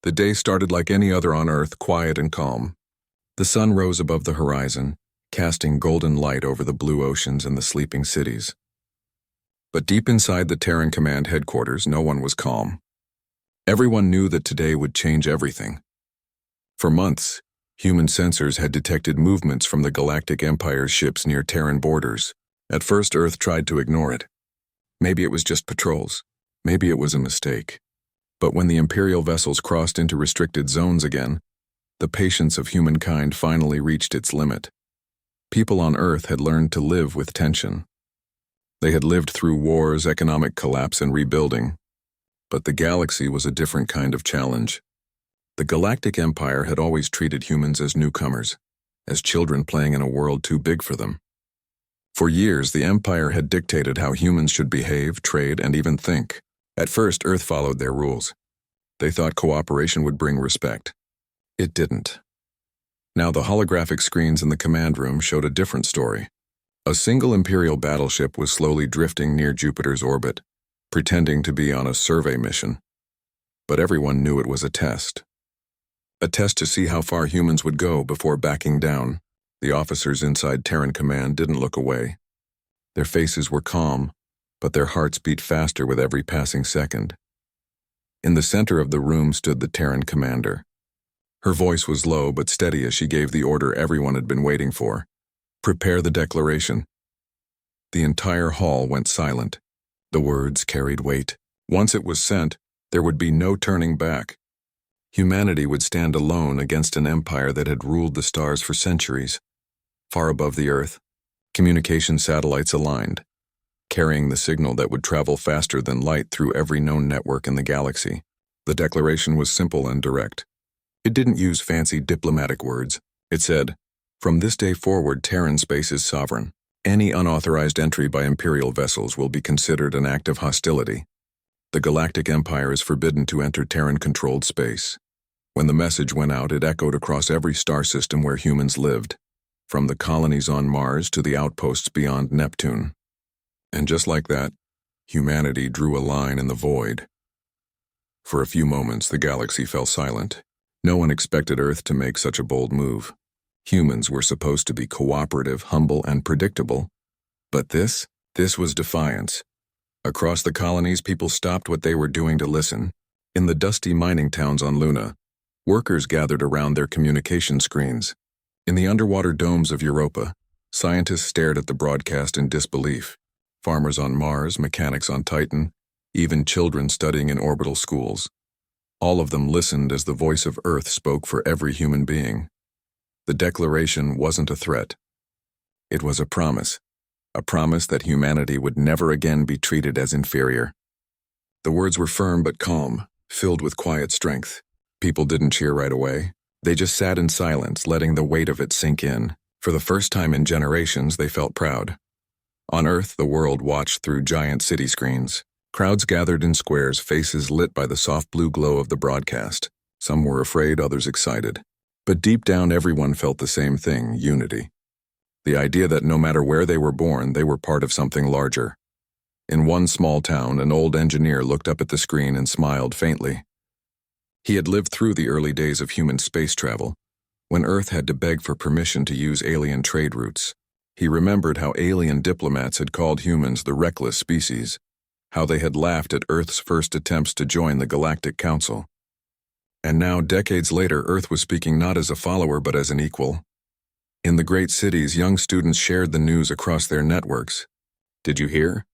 The day started like any other on Earth, quiet and calm. The sun rose above the horizon, casting golden light over the blue oceans and the sleeping cities. But deep inside the Terran Command headquarters, no one was calm. Everyone knew that today would change everything. For months, human sensors had detected movements from the Galactic Empire's ships near Terran borders. At first, Earth tried to ignore it. Maybe it was just patrols. Maybe it was a mistake. But when the Imperial vessels crossed into restricted zones again, the patience of humankind finally reached its limit. People on Earth had learned to live with tension. They had lived through wars, economic collapse, and rebuilding. But the galaxy was a different kind of challenge. The Galactic Empire had always treated humans as newcomers, as children playing in a world too big for them. For years, the Empire had dictated how humans should behave, trade, and even think. At first, Earth followed their rules. They thought cooperation would bring respect. It didn't. Now the holographic screens in the command room showed a different story. A single Imperial battleship was slowly drifting near Jupiter's orbit, pretending to be on a survey mission. But everyone knew it was a test. A test to see how far humans would go before backing down. The officers inside Terran Command didn't look away. Their faces were calm, but their hearts beat faster with every passing second. In the center of the room stood the Terran commander. Her voice was low but steady as she gave the order everyone had been waiting for. Prepare the declaration. The entire hall went silent. The words carried weight. Once it was sent, there would be no turning back. Humanity would stand alone against an empire that had ruled the stars for centuries. Far above the Earth, communication satellites aligned, carrying the signal that would travel faster than light through every known network in the galaxy. The declaration was simple and direct. It didn't use fancy diplomatic words. It said, "From this day forward, Terran space is sovereign. Any unauthorized entry by Imperial vessels will be considered an act of hostility. The Galactic Empire is forbidden to enter Terran-controlled space." When the message went out, it echoed across every star system where humans lived, from the colonies on Mars to the outposts beyond Neptune. And just like that, humanity drew a line in the void. For a few moments, the galaxy fell silent. No one expected Earth to make such a bold move. Humans were supposed to be cooperative, humble, and predictable. But this was defiance. Across the colonies, people stopped what they were doing to listen. In the dusty mining towns on Luna, workers gathered around their communication screens. In the underwater domes of Europa, scientists stared at the broadcast in disbelief. Farmers on Mars, mechanics on Titan, even children studying in orbital schools. All of them listened as the voice of Earth spoke for every human being. The declaration wasn't a threat. It was a promise that humanity would never again be treated as inferior. The words were firm but calm, filled with quiet strength. People didn't cheer right away. They just sat in silence, letting the weight of it sink in. For the first time in generations, they felt proud. On Earth, the world watched through giant city screens. Crowds gathered in squares, faces lit by the soft blue glow of the broadcast. Some were afraid, others excited. But deep down, everyone felt the same thing: unity. The idea that no matter where they were born, they were part of something larger. In one small town, an old engineer looked up at the screen and smiled faintly. He had lived through the early days of human space travel, when Earth had to beg for permission to use alien trade routes. He remembered how alien diplomats had called humans the reckless species, how they had laughed at Earth's first attempts to join the Galactic Council. And now, decades later, Earth was speaking not as a follower but as an equal. In the great cities, young students shared the news across their networks. "Did you hear?"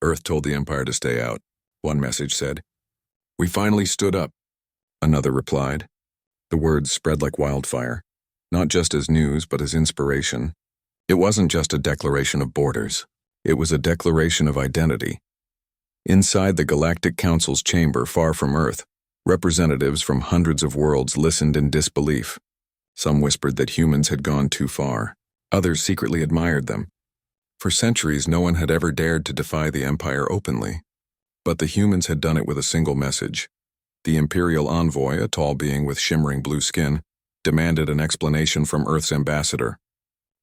Earth told the Empire to stay out. One message said. "We finally stood up," another replied. The words spread like wildfire, not just as news but as inspiration. It wasn't just a declaration of borders. It was a declaration of identity. Inside the Galactic Council's chamber, far from Earth, representatives from hundreds of worlds listened in disbelief. Some whispered that humans had gone too far. Others secretly admired them. For centuries, no one had ever dared to defy the Empire openly. But the humans had done it with a single message. The Imperial envoy, a tall being with shimmering blue skin, demanded an explanation from Earth's ambassador.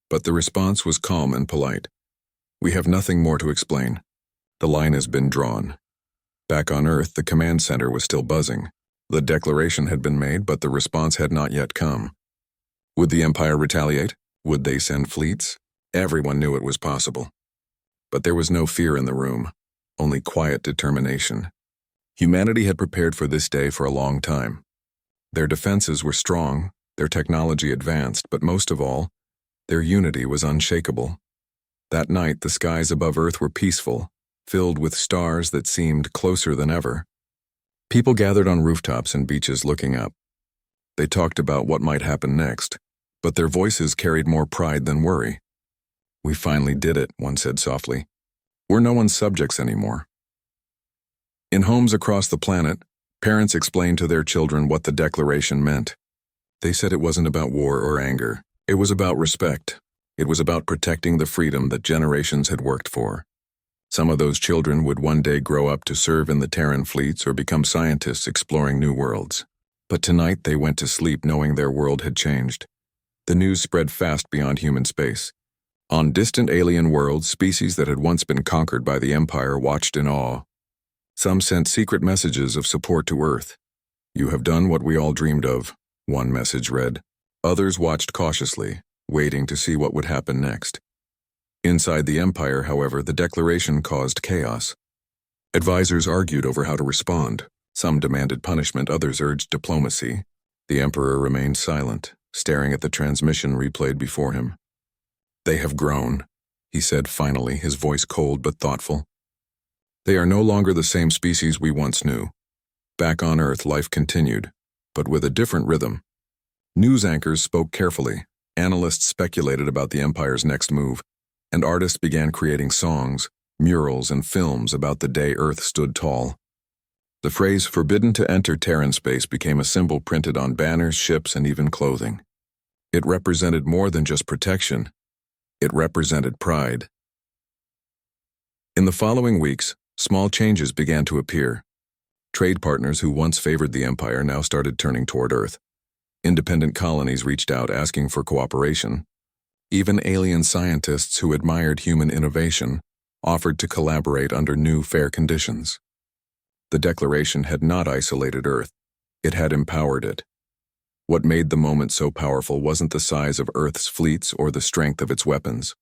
But the response was calm and polite. "We have nothing more to explain. The line has been drawn." Back on Earth, the command center was still buzzing. The declaration had been made, but the response had not yet come. Would the Empire retaliate? Would they send fleets? Everyone knew it was possible. But there was no fear in the room, only quiet determination. Humanity had prepared for this day for a long time. Their defenses were strong, their technology advanced, but most of all, their unity was unshakable. That night, the skies above Earth were peaceful, filled with stars that seemed closer than ever. People gathered on rooftops and beaches looking up. They talked about what might happen next, but their voices carried more pride than worry. "We finally did it," one said softly. "We're no one's subjects anymore." In homes across the planet, parents explained to their children what the declaration meant. They said it wasn't about war or anger. It was about respect. It was about protecting the freedom that generations had worked for. Some of those children would one day grow up to serve in the Terran fleets or become scientists exploring new worlds. But tonight they went to sleep knowing their world had changed. The news spread fast beyond human space. On distant alien worlds, species that had once been conquered by the Empire watched in awe. Some sent secret messages of support to Earth. "You have done what we all dreamed of," one message read. Others watched cautiously, waiting to see what would happen next. Inside the Empire, however, the declaration caused chaos. Advisors argued over how to respond. Some demanded punishment, others urged diplomacy. The Emperor remained silent, staring at the transmission replayed before him. "They have grown," he said finally, his voice cold but thoughtful. "They are no longer the same species we once knew." Back on Earth, life continued, but with a different rhythm. News anchors spoke carefully, analysts speculated about the Empire's next move, and artists began creating songs, murals, and films about the day Earth stood tall. The phrase "forbidden to enter Terran space" became a symbol printed on banners, ships, and even clothing. It represented more than just protection. It represented pride. In the following weeks, small changes began to appear. Trade partners who once favored the Empire now started turning toward Earth. Independent colonies reached out asking for cooperation. Even alien scientists who admired human innovation offered to collaborate under new, fair conditions. The declaration had not isolated Earth. It had empowered it. What made the moment so powerful wasn't the size of Earth's fleets or the strength of its weapons.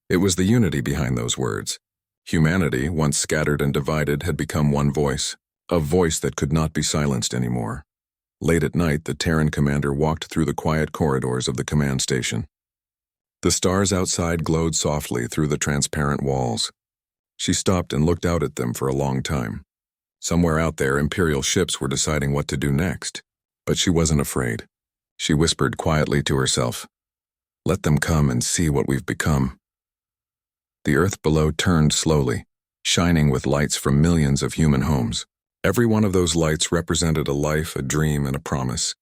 It was the unity behind those words. Humanity, once scattered and divided, had become one voice, a voice that could not be silenced anymore. Late at night, the Terran commander walked through the quiet corridors of the command station. The stars outside glowed softly through the transparent walls. She stopped and looked out at them for a long time. Somewhere out there, Imperial ships were deciding what to do next. But she wasn't afraid. She whispered quietly to herself, "Let them come and see what we've become." The Earth below turned slowly, shining with lights from millions of human homes. Every one of those lights represented a life, a dream, and a promise.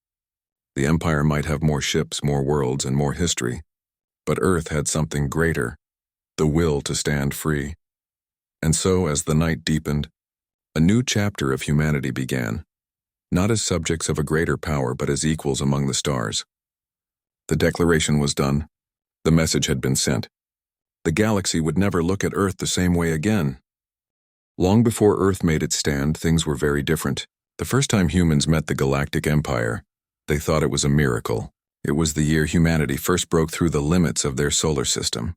The Empire might have more ships, more worlds, and more history, but Earth had something greater, the will to stand free. And so, as the night deepened, a new chapter of humanity began, not as subjects of a greater power, but as equals among the stars. The declaration was done. The message had been sent. The galaxy would never look at Earth the same way again. Long before Earth made its stand, things were very different. The first time humans met the Galactic Empire, they thought it was a miracle. It was the year humanity first broke through the limits of their solar system.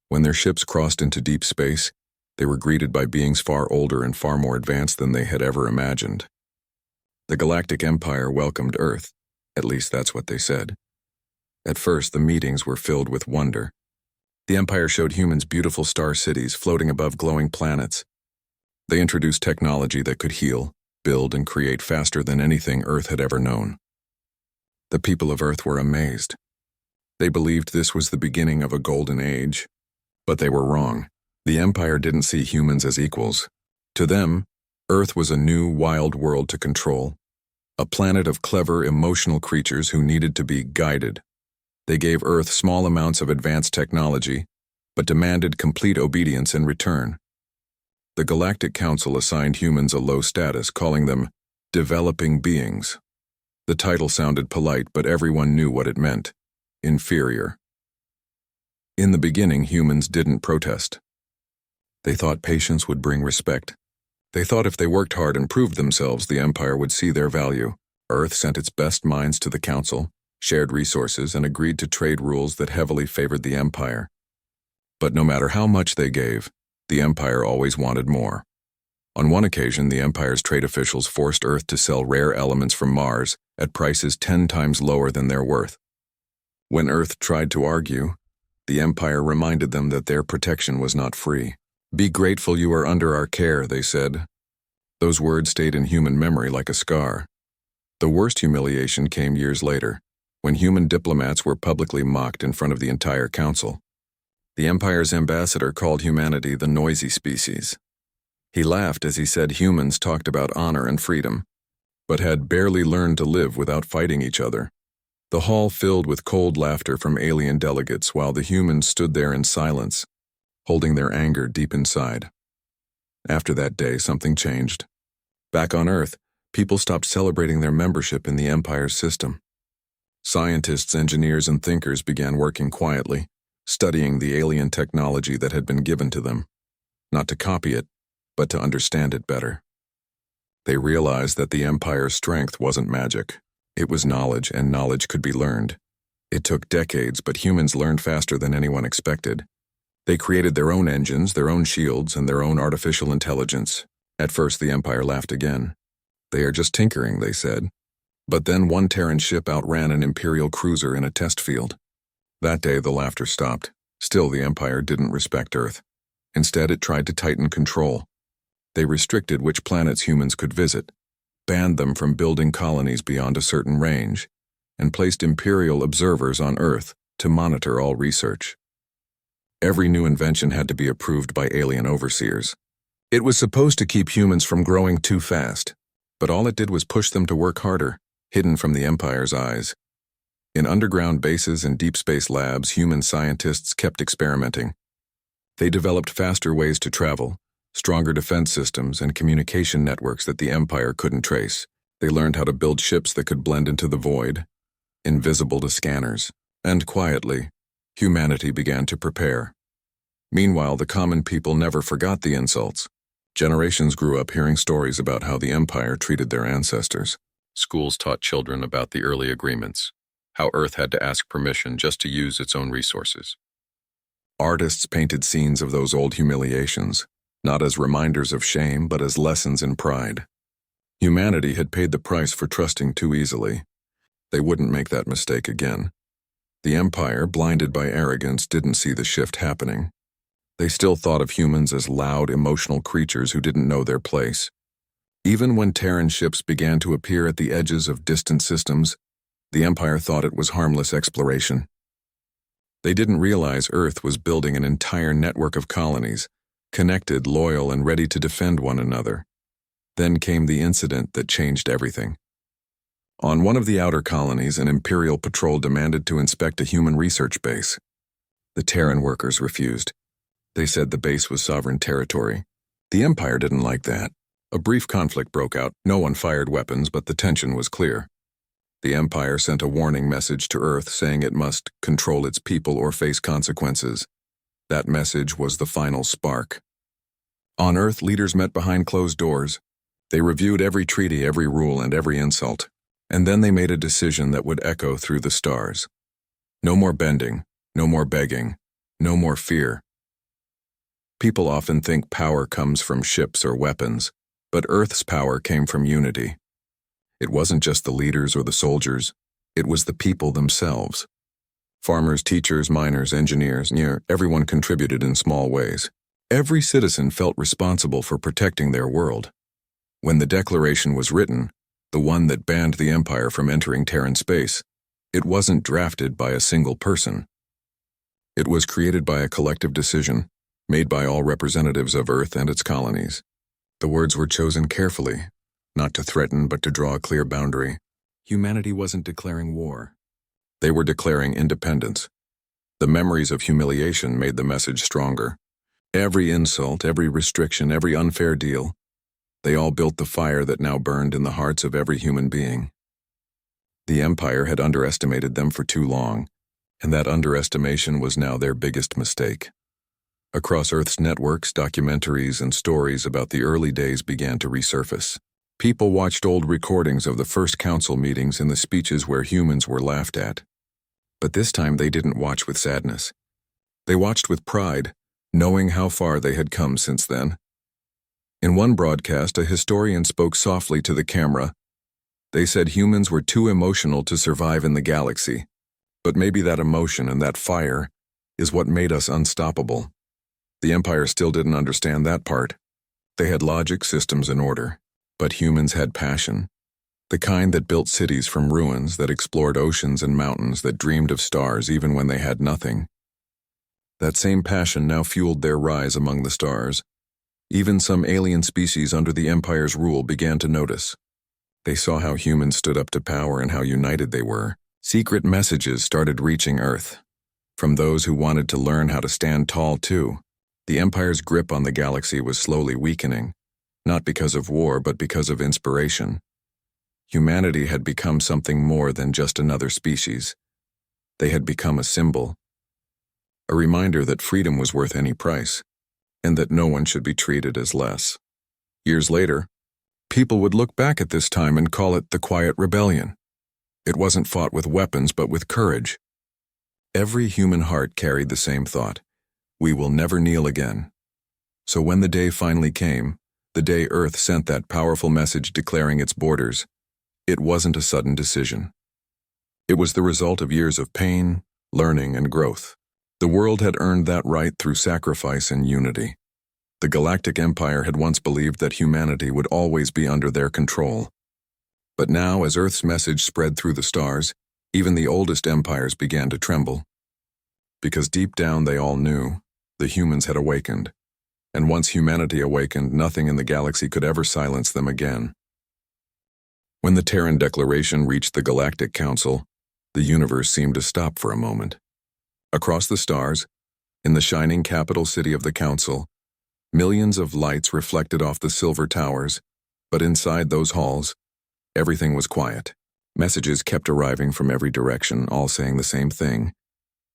When their ships crossed into deep space, they were greeted by beings far older and far more advanced than they had ever imagined. The Galactic Empire welcomed Earth, at least that's what they said. At first, the meetings were filled with wonder. The Empire showed humans beautiful star cities floating above glowing planets. They introduced technology that could heal, build, and create faster than anything Earth had ever known. The people of Earth were amazed. They believed this was the beginning of a golden age, but they were wrong. The Empire didn't see humans as equals. To them, Earth was a new, wild world to control, a planet of clever, emotional creatures who needed to be guided. They gave Earth small amounts of advanced technology, but demanded complete obedience in return. The Galactic Council assigned humans a low status, calling them developing beings. The title sounded polite, but everyone knew what it meant: inferior. In the beginning, humans didn't protest. They thought patience would bring respect. They thought if they worked hard and proved themselves, the Empire would see their value. Earth sent its best minds to the Council, shared resources, and agreed to trade rules that heavily favored the Empire. But no matter how much they gave, the Empire always wanted more. On one occasion, the Empire's trade officials forced Earth to sell rare elements from Mars at prices 10 times lower than their worth. When Earth tried to argue, the Empire reminded them that their protection was not free. "Be grateful you are under our care," they said. Those words stayed in human memory like a scar. The worst humiliation came years later, when human diplomats were publicly mocked in front of the entire Council. The Empire's ambassador called humanity the noisy species. He laughed as he said humans talked about honor and freedom, but had barely learned to live without fighting each other. The hall filled with cold laughter from alien delegates while the humans stood there in silence, holding their anger deep inside. After that day, something changed. Back on Earth, people stopped celebrating their membership in the Empire's system. Scientists, engineers, and thinkers began working quietly, studying the alien technology that had been given to them, not to copy it, but to understand it better. They realized that the Empire's strength wasn't magic. It was knowledge, and knowledge could be learned. It took decades, but humans learned faster than anyone expected. They created their own engines, their own shields, and their own artificial intelligence. At first, the Empire laughed again. "They are just tinkering," they said. But then one Terran ship outran an Imperial cruiser in a test field. That day, the laughter stopped. Still, the Empire didn't respect Earth. Instead, it tried to tighten control. They restricted which planets humans could visit, banned them from building colonies beyond a certain range, and placed Imperial observers on Earth to monitor all research. Every new invention had to be approved by alien overseers. It was supposed to keep humans from growing too fast, but all it did was push them to work harder, hidden from the Empire's eyes. In underground bases and deep space labs, human scientists kept experimenting. They developed faster ways to travel, stronger defense systems, and communication networks that the Empire couldn't trace. They learned how to build ships that could blend into the void, invisible to scanners, and quietly, humanity began to prepare. Meanwhile, the common people never forgot the insults. Generations grew up hearing stories about how the Empire treated their ancestors. Schools taught children about the early agreements, how Earth had to ask permission just to use its own resources. Artists painted scenes of those old humiliations, not as reminders of shame, but as lessons in pride. Humanity had paid the price for trusting too easily. They wouldn't make that mistake again. The Empire, blinded by arrogance, didn't see the shift happening. They still thought of humans as loud, emotional creatures who didn't know their place. Even when Terran ships began to appear at the edges of distant systems, the Empire thought it was harmless exploration. They didn't realize Earth was building an entire network of colonies, connected, loyal, and ready to defend one another. Then came the incident that changed everything. On one of the outer colonies, an Imperial patrol demanded to inspect a human research base. The Terran workers refused. They said the base was sovereign territory. The Empire didn't like that. A brief conflict broke out. No one fired weapons, but the tension was clear. The Empire sent a warning message to Earth saying it must control its people or face consequences. That message was the final spark. On Earth, leaders met behind closed doors. They reviewed every treaty, every rule, and every insult. And then they made a decision that would echo through the stars. No more bending, no more begging, no more fear. People often think power comes from ships or weapons, but Earth's power came from unity. It wasn't just the leaders or the soldiers, it was the people themselves. Farmers, teachers, miners, engineers, everyone contributed in small ways. Every citizen felt responsible for protecting their world. When the Declaration was written, the one that banned the Empire from entering Terran space, it wasn't drafted by a single person. It was created by a collective decision, made by all representatives of Earth and its colonies. The words were chosen carefully, not to threaten but to draw a clear boundary. Humanity wasn't declaring war. They were declaring independence. The memories of humiliation made the message stronger. Every insult, every restriction, every unfair deal, they all built the fire that now burned in the hearts of every human being. The Empire had underestimated them for too long, and that underestimation was now their biggest mistake. Across Earth's networks, documentaries and stories about the early days began to resurface. People watched old recordings of the first council meetings and the speeches where humans were laughed at. But this time they didn't watch with sadness. They watched with pride, knowing how far they had come since then. In one broadcast, a historian spoke softly to the camera. They said humans were too emotional to survive in the galaxy. But maybe that emotion and that fire is what made us unstoppable. The Empire still didn't understand that part. They had logic, systems, and order. But humans had passion. The kind that built cities from ruins, that explored oceans and mountains, that dreamed of stars even when they had nothing. That same passion now fueled their rise among the stars. Even some alien species under the Empire's rule began to notice. They saw how humans stood up to power and how united they were. Secret messages started reaching Earth. From those who wanted to learn how to stand tall too. The Empire's grip on the galaxy was slowly weakening. Not because of war, but because of inspiration. Humanity had become something more than just another species. They had become a symbol. A reminder that freedom was worth any price, and that no one should be treated as less. Years later, people would look back at this time and call it the Quiet Rebellion. It wasn't fought with weapons, but with courage. Every human heart carried the same thought: we will never kneel again. So when the day finally came, the day Earth sent that powerful message declaring its borders, it wasn't a sudden decision. It was the result of years of pain, learning, and growth. The world had earned that right through sacrifice and unity. The Galactic Empire had once believed that humanity would always be under their control. But now, as Earth's message spread through the stars, even the oldest empires began to tremble. Because deep down they all knew, the humans had awakened. And once humanity awakened, nothing in the galaxy could ever silence them again. When the Terran Declaration reached the Galactic Council, the universe seemed to stop for a moment. Across the stars, in the shining capital city of the Council, millions of lights reflected off the silver towers, but inside those halls, everything was quiet. Messages kept arriving from every direction, all saying the same thing.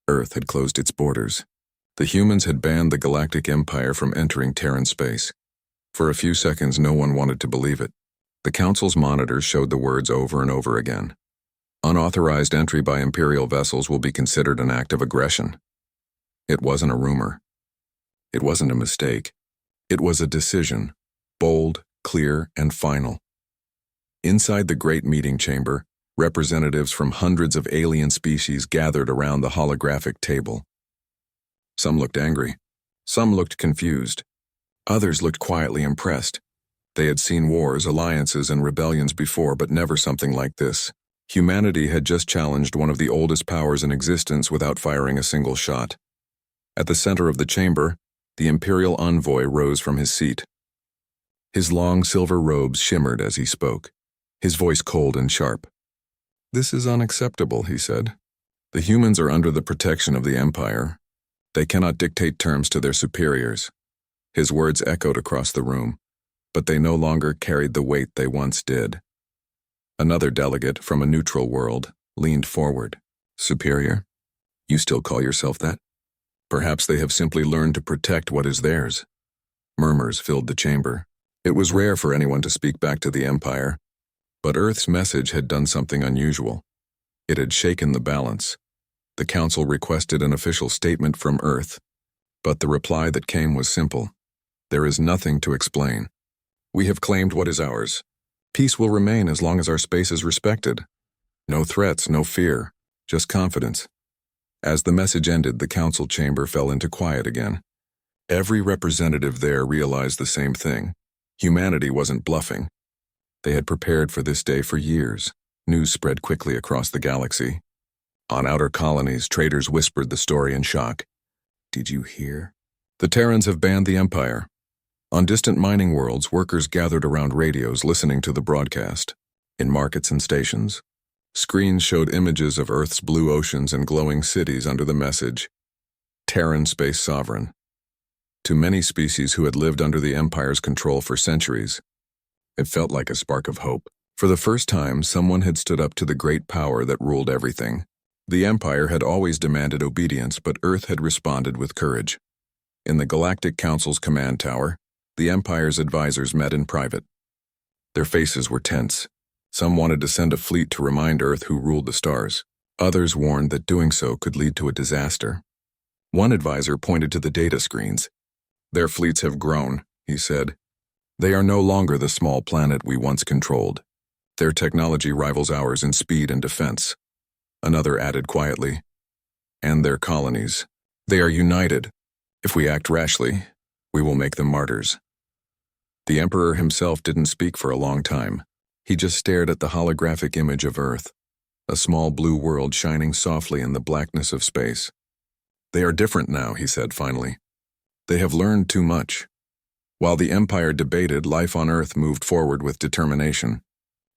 Earth had closed its borders. The humans had banned the Galactic Empire from entering Terran space. For a few seconds, no one wanted to believe it. The Council's monitors showed the words over and over again. Unauthorized entry by Imperial vessels will be considered an act of aggression. It wasn't a rumor. It wasn't a mistake. It was a decision, bold, clear, and final. Inside the great meeting chamber, representatives from hundreds of alien species gathered around the holographic table. Some looked angry. Some looked confused. Others looked quietly impressed. They had seen wars, alliances, and rebellions before, but never something like this. Humanity had just challenged one of the oldest powers in existence without firing a single shot. At the center of the chamber, the Imperial envoy rose from his seat. His long silver robes shimmered as he spoke, his voice cold and sharp. "This is unacceptable," he said. "The humans are under the protection of the Empire. They cannot dictate terms to their superiors." His words echoed across the room, but they no longer carried the weight they once did. Another delegate from a neutral world leaned forward. "Superior? You still call yourself that?" Perhaps they have simply learned to protect what is theirs. Murmurs filled the chamber. It was rare for anyone to speak back to the Empire, but Earth's message had done something unusual. It had shaken the balance. The Council requested an official statement from Earth, but the reply that came was simple. "There is nothing to explain. We have claimed what is ours. Peace will remain as long as our space is respected. No threats, no fear, just confidence." As the message ended, the council chamber fell into quiet again. Every representative there realized the same thing. Humanity wasn't bluffing. They had prepared for this day for years. News spread quickly across the galaxy. On outer colonies, traders whispered the story in shock. "Did you hear? The Terrans have banned the Empire." On distant mining worlds, workers gathered around radios listening to the broadcast. In markets and stations, screens showed images of Earth's blue oceans and glowing cities under the message, "Terran Space Sovereign." To many species who had lived under the Empire's control for centuries, it felt like a spark of hope. For the first time, someone had stood up to the great power that ruled everything. The Empire had always demanded obedience, but Earth had responded with courage. In the Galactic Council's command tower, the Empire's advisors met in private. Their faces were tense. Some wanted to send a fleet to remind Earth who ruled the stars. Others warned that doing so could lead to a disaster. One advisor pointed to the data screens. "Their fleets have grown," he said. "They are no longer the small planet we once controlled. Their technology rivals ours in speed and defense." Another added quietly, "And their colonies. They are united. If we act rashly, we will make them martyrs." The Emperor himself didn't speak for a long time. He just stared at the holographic image of Earth, a small blue world shining softly in the blackness of space. "They are different now," he said finally. "They have learned too much." While the Empire debated, life on Earth moved forward with determination.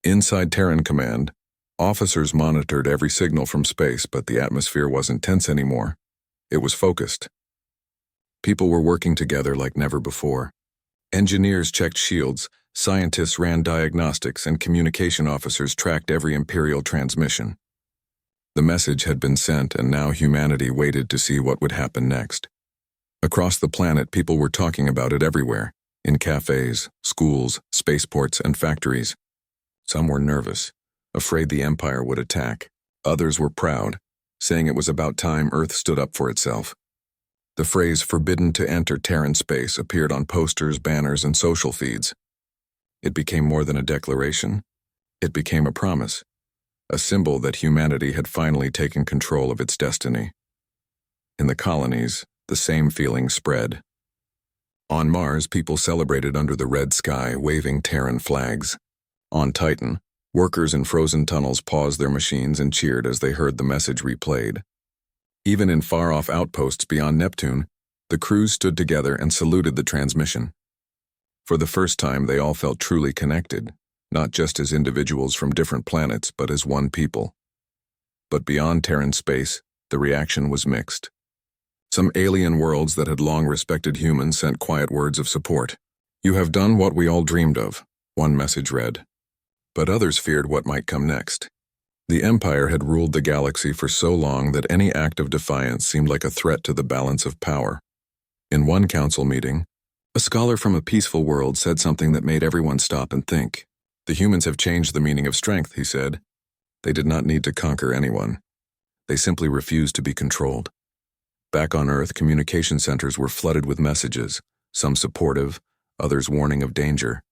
Inside Terran Command, officers monitored every signal from space, but the atmosphere wasn't tense anymore. It was focused. People were working together like never before. Engineers checked shields, scientists ran diagnostics, and communication officers tracked every Imperial transmission. The message had been sent, and now humanity waited to see what would happen next. Across the planet, people were talking about it everywhere, in cafes, schools, spaceports, and factories. Some were nervous, afraid the Empire would attack. Others were proud, saying it was about time Earth stood up for itself. The phrase "forbidden to enter Terran space" appeared on posters, banners, and social feeds. It became more than a declaration. It became a promise, a symbol that humanity had finally taken control of its destiny. In the colonies, the same feeling spread. On Mars, people celebrated under the red sky, waving Terran flags. On Titan, workers in frozen tunnels paused their machines and cheered as they heard the message replayed. Even in far-off outposts beyond Neptune, the crews stood together and saluted the transmission. For the first time, they all felt truly connected, not just as individuals from different planets, but as one people. But beyond Terran space, the reaction was mixed. Some alien worlds that had long respected humans sent quiet words of support. "You have done what we all dreamed of," one message read. But others feared what might come next. The Empire had ruled the galaxy for so long that any act of defiance seemed like a threat to the balance of power. In one council meeting, a scholar from a peaceful world said something that made everyone stop and think. "The humans have changed the meaning of strength," he said. "They did not need to conquer anyone. They simply refused to be controlled." Back on Earth, communication centers were flooded with messages, some supportive, others warning of danger.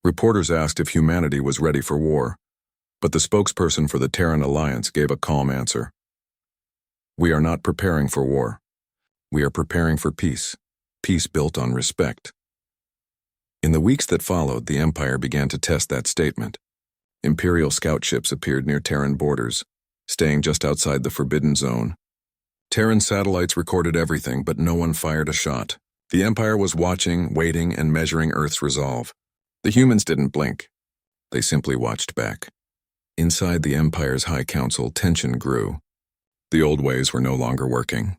Reporters asked if humanity was ready for war, but the spokesperson for the Terran Alliance gave a calm answer. "We are not preparing for war. We are preparing for peace, peace built on respect." In the weeks that followed, the Empire began to test that statement. Imperial scout ships appeared near Terran borders, staying just outside the Forbidden Zone. Terran satellites recorded everything, but no one fired a shot. The Empire was watching, waiting, and measuring Earth's resolve. The humans didn't blink. They simply watched back. Inside the Empire's High Council, tension grew. The old ways were no longer working.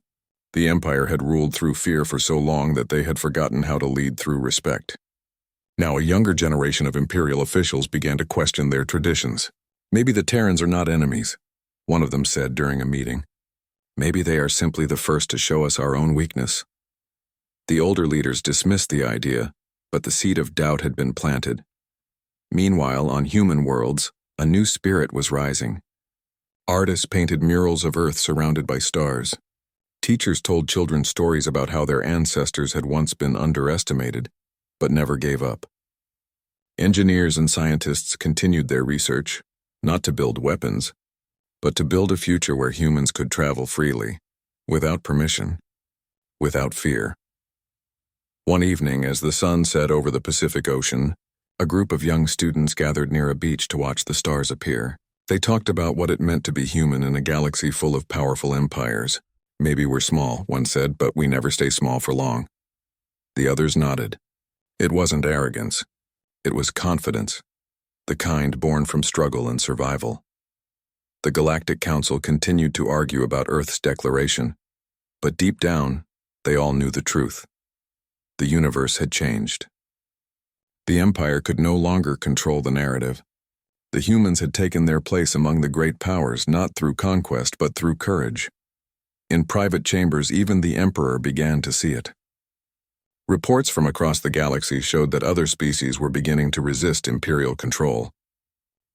The Empire had ruled through fear for so long that they had forgotten how to lead through respect. Now a younger generation of Imperial officials began to question their traditions. "Maybe the Terrans are not enemies," one of them said during a meeting. "Maybe they are simply the first to show us our own weakness." The older leaders dismissed the idea, but the seed of doubt had been planted. Meanwhile, on human worlds, a new spirit was rising. Artists painted murals of Earth surrounded by stars. Teachers told children stories about how their ancestors had once been underestimated, but never gave up. Engineers and scientists continued their research, not to build weapons, but to build a future where humans could travel freely, without permission, without fear. One evening, as the sun set over the Pacific Ocean, a group of young students gathered near a beach to watch the stars appear. They talked about what it meant to be human in a galaxy full of powerful empires. "Maybe we're small," one said, "but we never stay small for long." The others nodded. It wasn't arrogance. It was confidence, the kind born from struggle and survival. The Galactic Council continued to argue about Earth's declaration, but deep down, they all knew the truth. The universe had changed. The Empire could no longer control the narrative. The humans had taken their place among the great powers, not through conquest, but through courage. In private chambers, even the Emperor began to see it. Reports from across the galaxy showed that other species were beginning to resist Imperial control.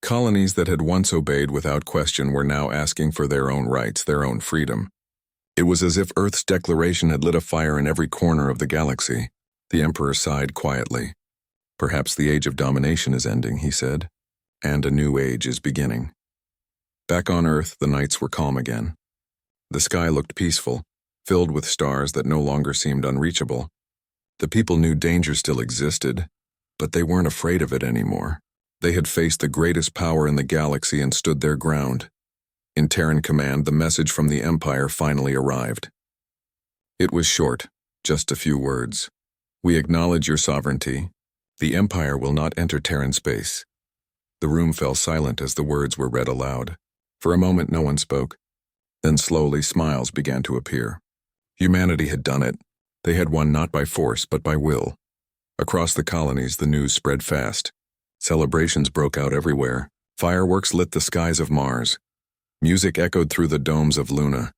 Colonies that had once obeyed without question were now asking for their own rights, their own freedom. It was as if Earth's declaration had lit a fire in every corner of the galaxy. The Emperor sighed quietly. "Perhaps the age of domination is ending," he said, "and a new age is beginning." Back on Earth, the nights were calm again. The sky looked peaceful, filled with stars that no longer seemed unreachable. The people knew danger still existed, but they weren't afraid of it anymore. They had faced the greatest power in the galaxy and stood their ground. In Terran command, the message from the Empire finally arrived. It was short, just a few words. "We acknowledge your sovereignty. The Empire will not enter Terran space." The room fell silent as the words were read aloud. For a moment no one spoke. Then slowly smiles began to appear. Humanity had done it. They had won not by force but by will. Across the colonies the news spread fast. Celebrations broke out everywhere. Fireworks lit the skies of Mars. Music echoed through the domes of Luna.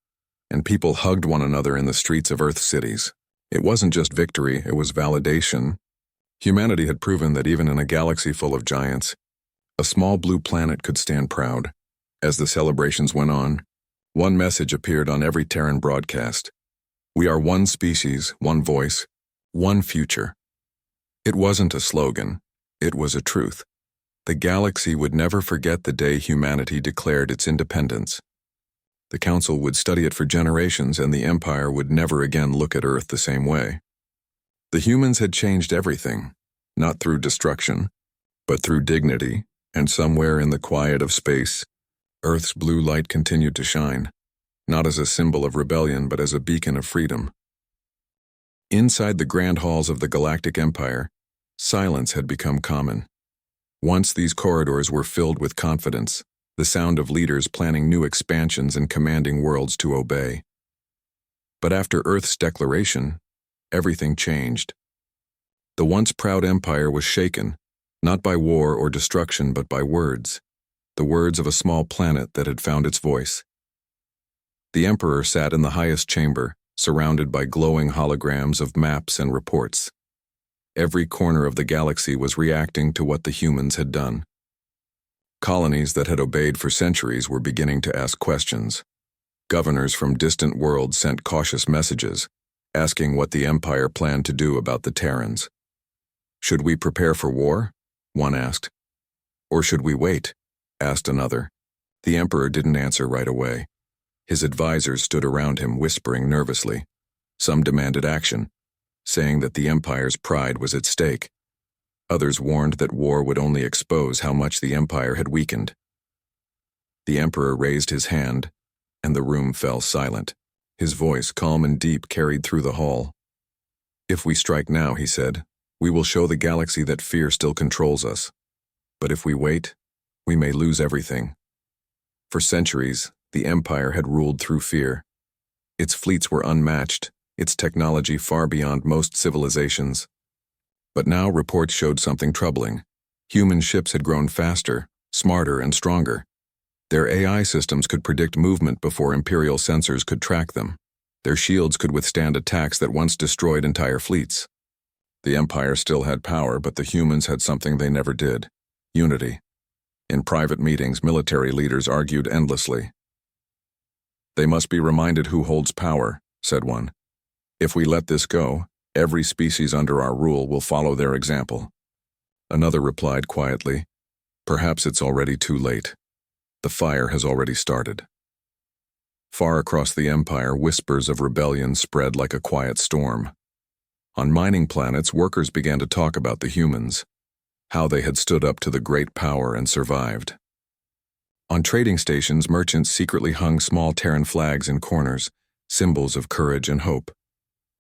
And people hugged one another in the streets of Earth cities. It wasn't just victory, it was validation. Humanity had proven that even in a galaxy full of giants, a small blue planet could stand proud. As the celebrations went on, one message appeared on every Terran broadcast. "We are one species, one voice, one future." It wasn't a slogan, it was a truth. The galaxy would never forget the day humanity declared its independence. The Council would study it for generations, and the Empire would never again look at Earth the same way. The humans had changed everything, not through destruction, but through dignity, and somewhere in the quiet of space, Earth's blue light continued to shine, not as a symbol of rebellion but as a beacon of freedom. Inside the grand halls of the Galactic Empire, silence had become common. Once these corridors were filled with confidence, the sound of leaders planning new expansions and commanding worlds to obey. But after Earth's declaration, everything changed. The once proud empire was shaken, not by war or destruction but by words, the words of a small planet that had found its voice. The Emperor sat in the highest chamber, surrounded by glowing holograms of maps and reports. Every corner of the galaxy was reacting to what the humans had done. Colonies that had obeyed for centuries were beginning to ask questions. Governors from distant worlds sent cautious messages, asking what the Empire planned to do about the Terrans. "Should we prepare for war?" one asked. "Or should we wait?" asked another. The Emperor didn't answer right away. His advisors stood around him, whispering nervously. Some demanded action, saying that the Empire's pride was at stake. Others warned that war would only expose how much the Empire had weakened. The Emperor raised his hand, and the room fell silent. His voice, calm and deep, carried through the hall. "If we strike now," he said, "we will show the galaxy that fear still controls us. But if we wait, we may lose everything." For centuries, the Empire had ruled through fear. Its fleets were unmatched, its technology far beyond most civilizations. But now reports showed something troubling. Human ships had grown faster, smarter, and stronger. Their AI systems could predict movement before Imperial sensors could track them. Their shields could withstand attacks that once destroyed entire fleets. The Empire still had power, but the humans had something they never did: unity. In private meetings, military leaders argued endlessly. "They must be reminded who holds power," said one. "If we let this go, every species under our rule will follow their example." Another replied quietly, "Perhaps it's already too late. The fire has already started." Far across the Empire, whispers of rebellion spread like a quiet storm. On mining planets, workers began to talk about the humans, how they had stood up to the great power and survived. On trading stations, merchants secretly hung small Terran flags in corners, symbols of courage and hope.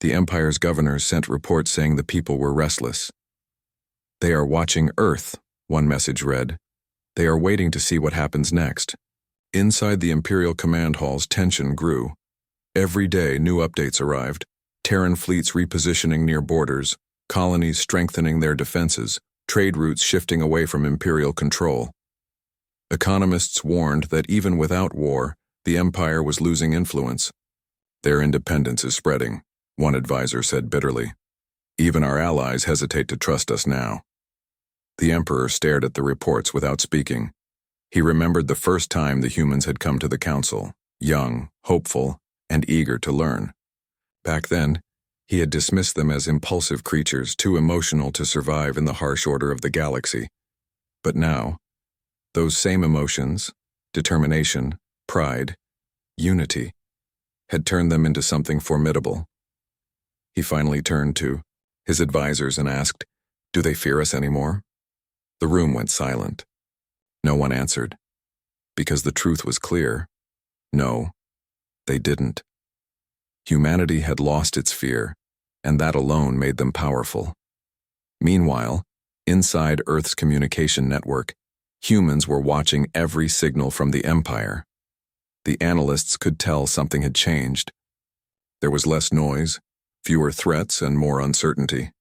The Empire's governors sent reports saying the people were restless. "They are watching Earth," one message read. "They are waiting to see what happens next." Inside the Imperial command halls, tension grew. Every day, new updates arrived. Terran fleets repositioning near borders, colonies strengthening their defenses, trade routes shifting away from Imperial control. Economists warned that even without war, the Empire was losing influence. "Their independence is spreading," one advisor said bitterly. Even our allies hesitate to trust us now." The Emperor stared at the reports without speaking. He remembered the first time the humans had come to the council, young, hopeful, and eager to learn. Back then, he had dismissed them as impulsive creatures too emotional to survive in the harsh order of the galaxy. But now, those same emotions, determination, pride, unity, had turned them into something formidable. He finally turned to his advisors and asked, "Do they fear us anymore?" The room went silent. No one answered, because the truth was clear. No, they didn't. Humanity had lost its fear, and that alone made them powerful. Meanwhile, inside Earth's communication network, humans were watching every signal from the Empire. The analysts could tell something had changed. There was less noise, fewer threats, and more uncertainty.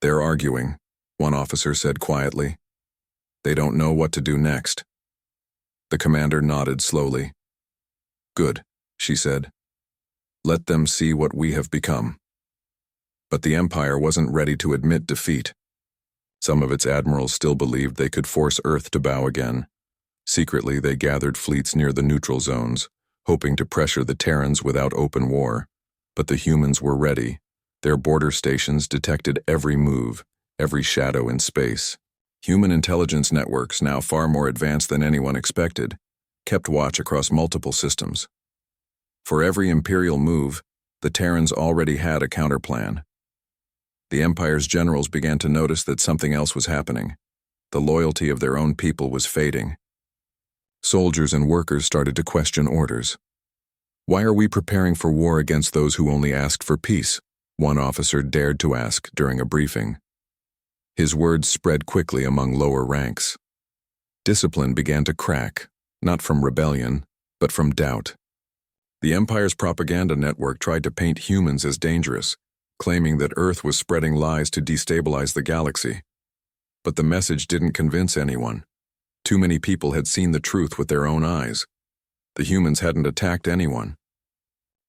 "They're arguing," one officer said quietly. "They don't know what to do next." The commander nodded slowly. "Good," she said. "Let them see what we have become." But the Empire wasn't ready to admit defeat. Some of its admirals still believed they could force Earth to bow again. Secretly, they gathered fleets near the neutral zones, hoping to pressure the Terrans without open war. But the humans were ready. Their border stations detected every move, every shadow in space. Human intelligence networks, now far more advanced than anyone expected, kept watch across multiple systems. For every Imperial move, the Terrans already had a counterplan. The Empire's generals began to notice that something else was happening. The loyalty of their own people was fading. Soldiers and workers started to question orders. "Why are we preparing for war against those who only asked for peace?" one officer dared to ask during a briefing. His words spread quickly among lower ranks. Discipline began to crack, not from rebellion, but from doubt. The Empire's propaganda network tried to paint humans as dangerous, claiming that Earth was spreading lies to destabilize the galaxy. But the message didn't convince anyone. Too many people had seen the truth with their own eyes. The humans hadn't attacked anyone.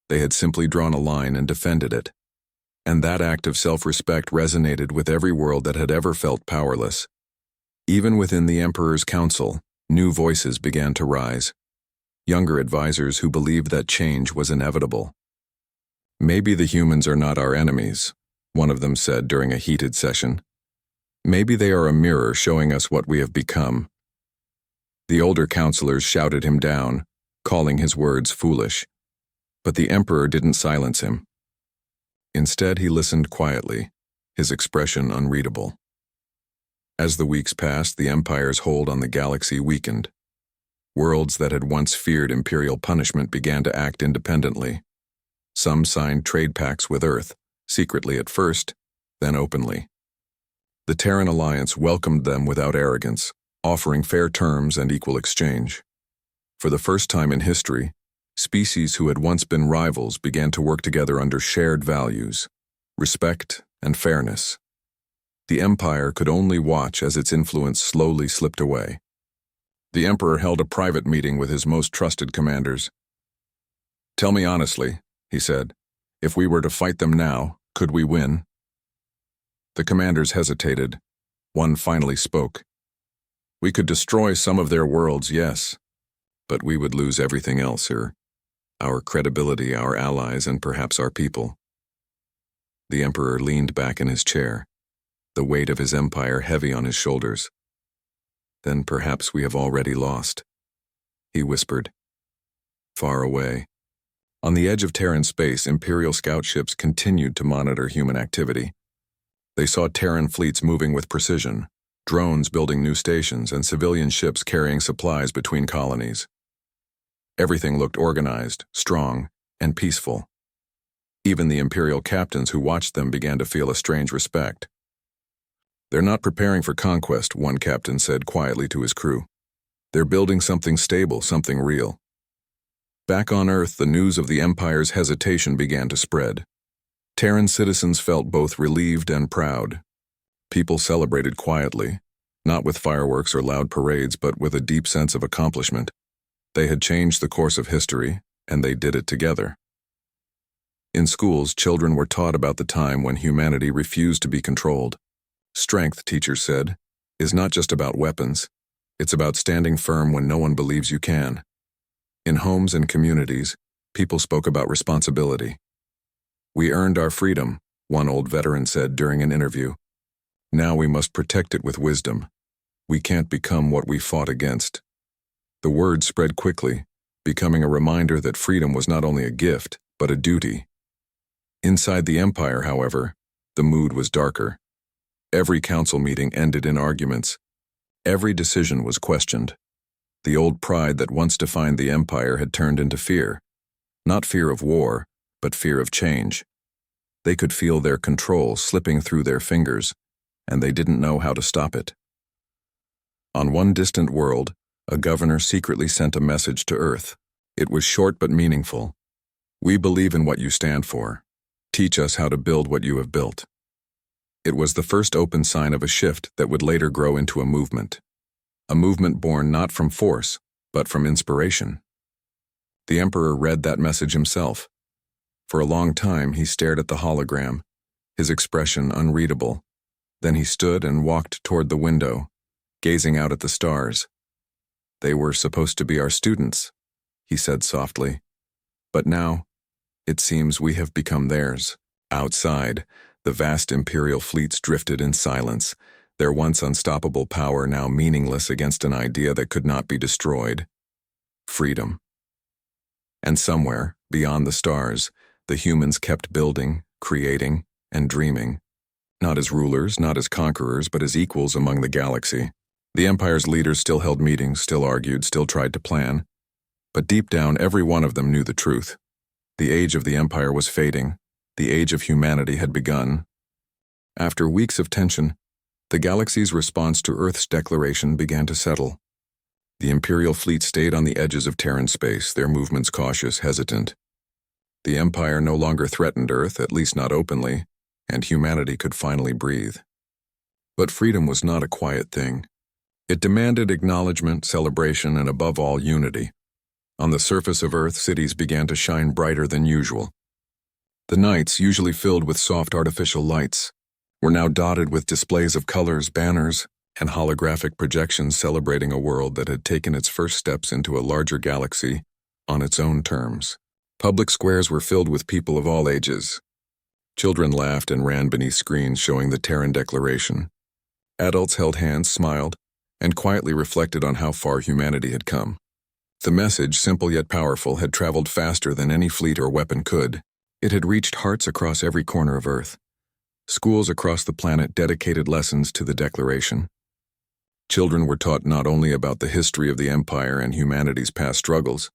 They had simply drawn a line and defended it. And that act of self-respect resonated with every world that had ever felt powerless. Even within the Emperor's council, new voices began to rise. Younger advisors who believed that change was inevitable. "Maybe the humans are not our enemies," one of them said during a heated session. "Maybe they are a mirror showing us what we have become." The older counselors shouted him down, calling his words foolish. But the Emperor didn't silence him. Instead, he listened quietly, his expression unreadable. As the weeks passed, the Empire's hold on the galaxy weakened. Worlds that had once feared Imperial punishment began to act independently. Some signed trade pacts with Earth, secretly at first, then openly. The Terran alliance welcomed them without arrogance, offering fair terms and equal exchange. For the first time in history, species who had once been rivals began to work together under shared values, respect and fairness. The Empire could only watch as its influence slowly slipped away. The Emperor held a private meeting with his most trusted commanders. "Tell me honestly," he said, "if we were to fight them now, could we win?" The commanders hesitated. One finally spoke. "We could destroy some of their worlds, yes, but we would lose everything else, sir. Our credibility, our allies, and perhaps our people." The Emperor leaned back in his chair, the weight of his empire heavy on his shoulders. "Then perhaps we have already lost," he whispered. Far away, on the edge of Terran space, Imperial scout ships continued to monitor human activity. They saw Terran fleets moving with precision, drones building new stations, and civilian ships carrying supplies between colonies. Everything looked organized, strong, and peaceful. Even the Imperial captains who watched them began to feel a strange respect. "They're not preparing for conquest," one captain said quietly to his crew. "They're building something stable, something real." Back on Earth, the news of the Empire's hesitation began to spread. Terran citizens felt both relieved and proud. People celebrated quietly, not with fireworks or loud parades, but with a deep sense of accomplishment. They had changed the course of history, and they did it together. In schools, children were taught about the time when humanity refused to be controlled. Strength, teachers said, is not just about weapons. It's about standing firm when no one believes you can. In homes and communities, people spoke about responsibility. We earned our freedom, one old veteran said during an interview. Now we must protect it with wisdom. We can't become what we fought against. The word spread quickly, becoming a reminder that freedom was not only a gift, but a duty. Inside the Empire, however, the mood was darker. Every council meeting ended in arguments. Every decision was questioned. The old pride that once defined the Empire had turned into fear. Not fear of war, but fear of change. They could feel their control slipping through their fingers, and they didn't know how to stop it. On one distant world, a governor secretly sent a message to Earth. It was short but meaningful. We believe in what you stand for. Teach us how to build what you have built. It was the first open sign of a shift that would later grow into a movement. A movement born not from force, but from inspiration. The Emperor read that message himself. For a long time, he stared at the hologram, his expression unreadable. Then he stood and walked toward the window, gazing out at the stars. They were supposed to be our students, he said softly. But now, it seems we have become theirs. Outside, the vast imperial fleets drifted in silence, their once unstoppable power now meaningless against an idea that could not be destroyed. Freedom. And somewhere, beyond the stars, the humans kept building, creating, and dreaming. Not as rulers, not as conquerors, but as equals among the galaxy. The Empire's leaders still held meetings, still argued, still tried to plan. But deep down, every one of them knew the truth. The age of the Empire was fading. The age of humanity had begun. After weeks of tension, the galaxy's response to Earth's declaration began to settle. The Imperial fleet stayed on the edges of Terran space, their movements cautious, hesitant. The Empire no longer threatened Earth, at least not openly, and humanity could finally breathe. But freedom was not a quiet thing. It demanded acknowledgement, celebration, and above all, unity. On the surface of Earth, cities began to shine brighter than usual. The nights, usually filled with soft artificial lights, were now dotted with displays of colors, banners, and holographic projections celebrating a world that had taken its first steps into a larger galaxy on its own terms. Public squares were filled with people of all ages. Children laughed and ran beneath screens showing the Terran Declaration. Adults held hands, smiled, and quietly reflected on how far humanity had come. The message, simple yet powerful, had traveled faster than any fleet or weapon could. It had reached hearts across every corner of Earth. Schools across the planet dedicated lessons to the Declaration. Children were taught not only about the history of the Empire and humanity's past struggles,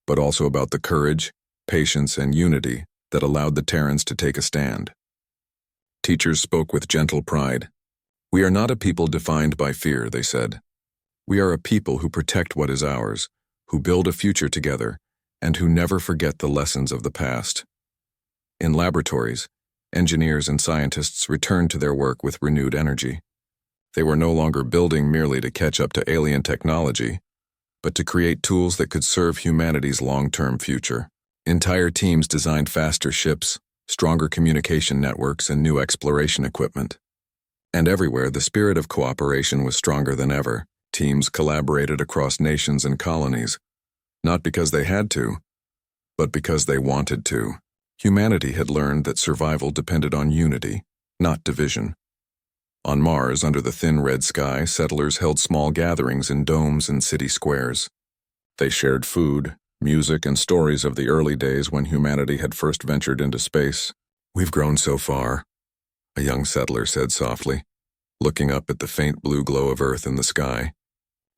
but also about the courage, patience, and unity that allowed the Terrans to take a stand. Teachers spoke with gentle pride. "We are not a people defined by fear," they said. "We are a people who protect what is ours, who build a future together, and who never forget the lessons of the past." In laboratories, engineers and scientists returned to their work with renewed energy. They were no longer building merely to catch up to alien technology, but to create tools that could serve humanity's long-term future. Entire teams designed faster ships, stronger communication networks, and new exploration equipment. And everywhere, the spirit of cooperation was stronger than ever. Teams collaborated across nations and colonies, not because they had to, but because they wanted to. Humanity had learned that survival depended on unity, not division. On Mars, under the thin red sky, settlers held small gatherings in domes and city squares. They shared food, music, and stories of the early days when humanity had first ventured into space. "We've grown so far," a young settler said softly, looking up at the faint blue glow of Earth in the sky.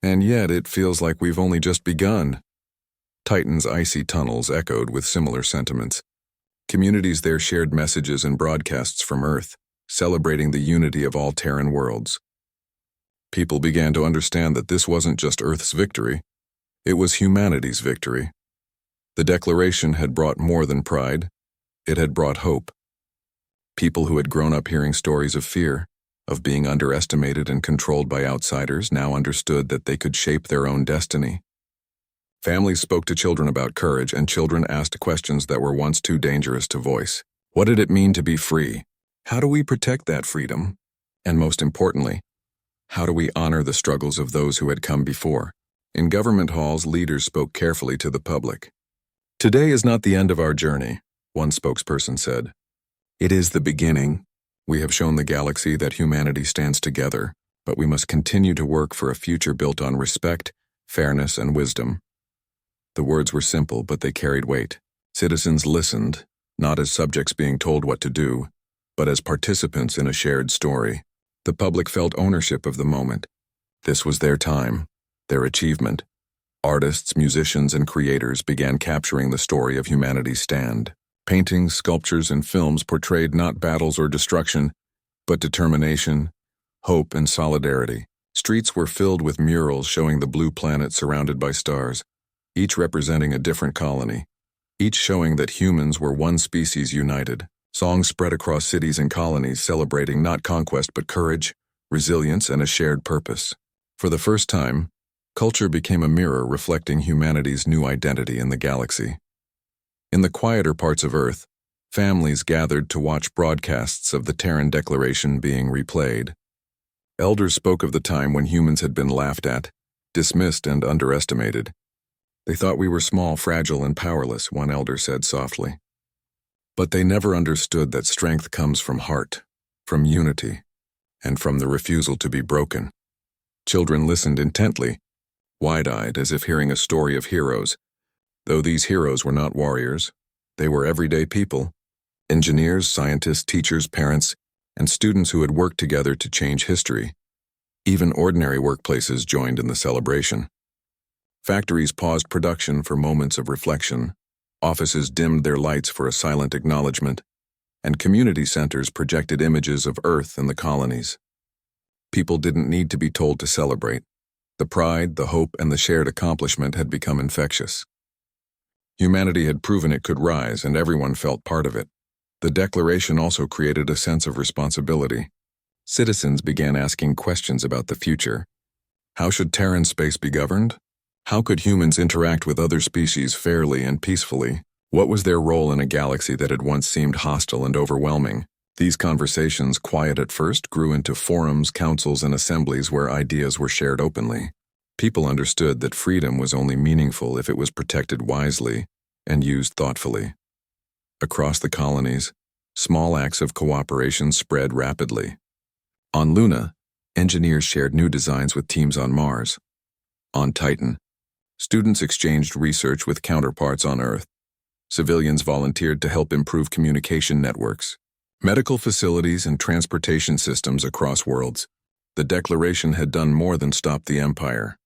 "And yet it feels like we've only just begun." Titan's icy tunnels echoed with similar sentiments. Communities there shared messages and broadcasts from Earth, celebrating the unity of all Terran worlds. People began to understand that this wasn't just Earth's victory, it was humanity's victory. The Declaration had brought more than pride, it had brought hope. People who had grown up hearing stories of fear, of being underestimated and controlled by outsiders, now understood that they could shape their own destiny. Families spoke to children about courage, and children asked questions that were once too dangerous to voice. What did it mean to be free? How do we protect that freedom? And most importantly, how do we honor the struggles of those who had come before? In government halls, leaders spoke carefully to the public. Today is not the end of our journey, one spokesperson said. It is the beginning. We have shown the galaxy that humanity stands together, but we must continue to work for a future built on respect, fairness, and wisdom. The words were simple, but they carried weight. Citizens listened, not as subjects being told what to do, but as participants in a shared story. The public felt ownership of the moment. This was their time, their achievement. Artists, musicians, and creators began capturing the story of humanity's stand. Paintings, sculptures, and films portrayed not battles or destruction, but determination, hope, and solidarity. Streets were filled with murals showing the blue planet surrounded by stars, each representing a different colony, each showing that humans were one species united. Songs spread across cities and colonies celebrating not conquest but courage, resilience, and a shared purpose. For the first time, culture became a mirror reflecting humanity's new identity in the galaxy. In the quieter parts of Earth, families gathered to watch broadcasts of the Terran Declaration being replayed. Elders spoke of the time when humans had been laughed at, dismissed, and underestimated. They thought we were small, fragile, and powerless, one elder said softly. But they never understood that strength comes from heart, from unity, and from the refusal to be broken. Children listened intently, wide-eyed, as if hearing a story of heroes. Though these heroes were not warriors, they were everyday people, engineers, scientists, teachers, parents, and students who had worked together to change history. Even ordinary workplaces joined in the celebration. Factories paused production for moments of reflection. Offices dimmed their lights for a silent acknowledgement, and community centers projected images of Earth and the colonies. People didn't need to be told to celebrate. The pride, the hope, and the shared accomplishment had become infectious. Humanity had proven it could rise, and everyone felt part of it. The declaration also created a sense of responsibility. Citizens began asking questions about the future. How should Terran space be governed? How could humans interact with other species fairly and peacefully? What was their role in a galaxy that had once seemed hostile and overwhelming? These conversations, quiet at first, grew into forums, councils, and assemblies where ideas were shared openly. People understood that freedom was only meaningful if it was protected wisely and used thoughtfully. Across the colonies, small acts of cooperation spread rapidly. On Luna, engineers shared new designs with teams on Mars. On Titan, students exchanged research with counterparts on Earth. Civilians volunteered to help improve communication networks, medical facilities, and transportation systems across worlds. The Declaration had done more than stop the Empire.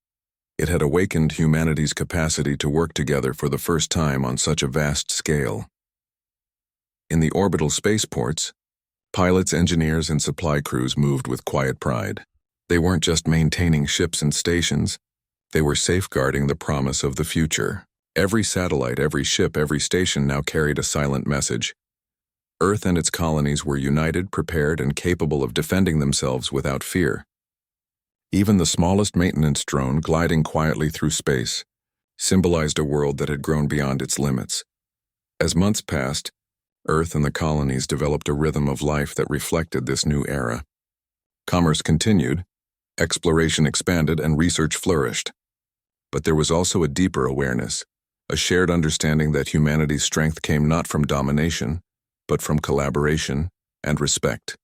It had awakened humanity's capacity to work together for the first time on such a vast scale. In the orbital spaceports, pilots, engineers, and supply crews moved with quiet pride. They weren't just maintaining ships and stations, they were safeguarding the promise of the future. Every satellite, every ship, every station now carried a silent message. Earth and its colonies were united, prepared, and capable of defending themselves without fear. Even the smallest maintenance drone gliding quietly through space symbolized a world that had grown beyond its limits. As months passed, Earth and the colonies developed a rhythm of life that reflected this new era. Commerce continued, exploration expanded, and research flourished. But there was also a deeper awareness, a shared understanding that humanity's strength came not from domination, but from collaboration and respect.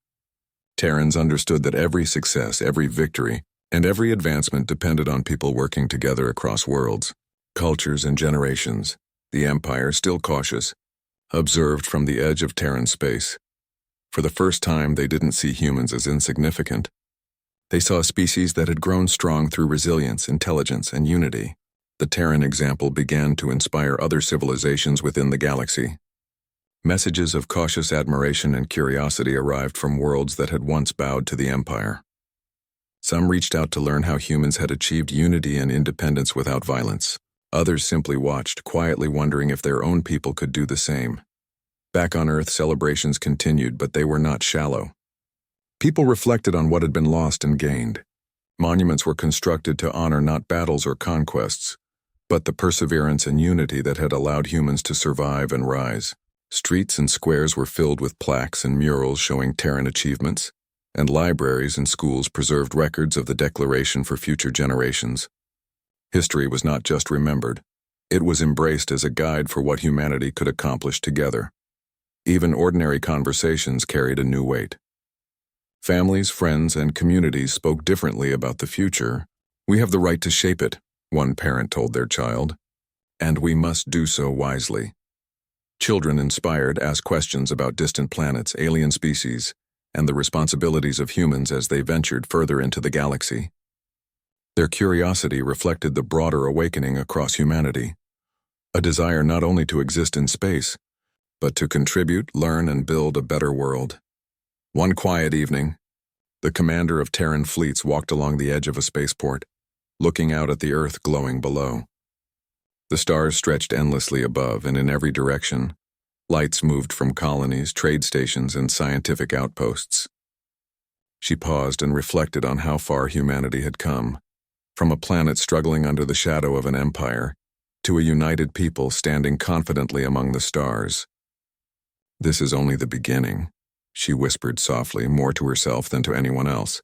Terrans understood that every success, every victory, and every advancement depended on people working together across worlds, cultures, and generations. The Empire, still cautious, observed from the edge of Terran space. For the first time, they didn't see humans as insignificant. They saw a species that had grown strong through resilience, intelligence, and unity. The Terran example began to inspire other civilizations within the galaxy. Messages of cautious admiration and curiosity arrived from worlds that had once bowed to the Empire. Some reached out to learn how humans had achieved unity and independence without violence. Others simply watched, quietly wondering if their own people could do the same. Back on Earth, celebrations continued, but they were not shallow. People reflected on what had been lost and gained. Monuments were constructed to honor not battles or conquests, but the perseverance and unity that had allowed humans to survive and rise. Streets and squares were filled with plaques and murals showing Terran achievements, and libraries and schools preserved records of the Declaration for future generations. History was not just remembered, it was embraced as a guide for what humanity could accomplish together. Even ordinary conversations carried a new weight. Families, friends, and communities spoke differently about the future. "We have the right to shape it," one parent told their child, "and we must do so wisely." Children, inspired, asked questions about distant planets, alien species, and the responsibilities of humans as they ventured further into the galaxy. Their curiosity reflected the broader awakening across humanity, a desire not only to exist in space, but to contribute, learn, and build a better world. One quiet evening, the commander of Terran fleets walked along the edge of a spaceport, looking out at the Earth glowing below. The stars stretched endlessly above, and in every direction, lights moved from colonies, trade stations, and scientific outposts. She paused and reflected on how far humanity had come, from a planet struggling under the shadow of an empire, to a united people standing confidently among the stars. "This is only the beginning," she whispered softly, more to herself than to anyone else.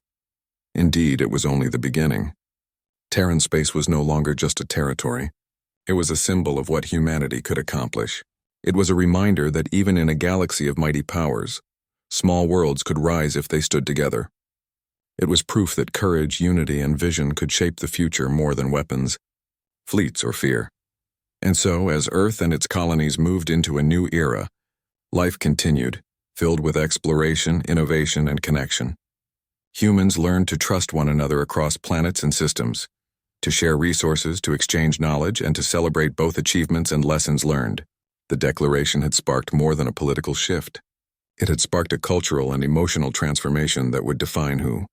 Indeed, it was only the beginning. Terran space was no longer just a territory. It was a symbol of what humanity could accomplish. It was a reminder that even in a galaxy of mighty powers, small worlds could rise if they stood together. It was proof that courage, unity, and vision could shape the future more than weapons, fleets, or fear. And so, as Earth and its colonies moved into a new era, life continued, filled with exploration, innovation, and connection. Humans learned to trust one another across planets and systems, to share resources, to exchange knowledge, and to celebrate both achievements and lessons learned. The Declaration had sparked more than a political shift. It had sparked a cultural and emotional transformation that would define who.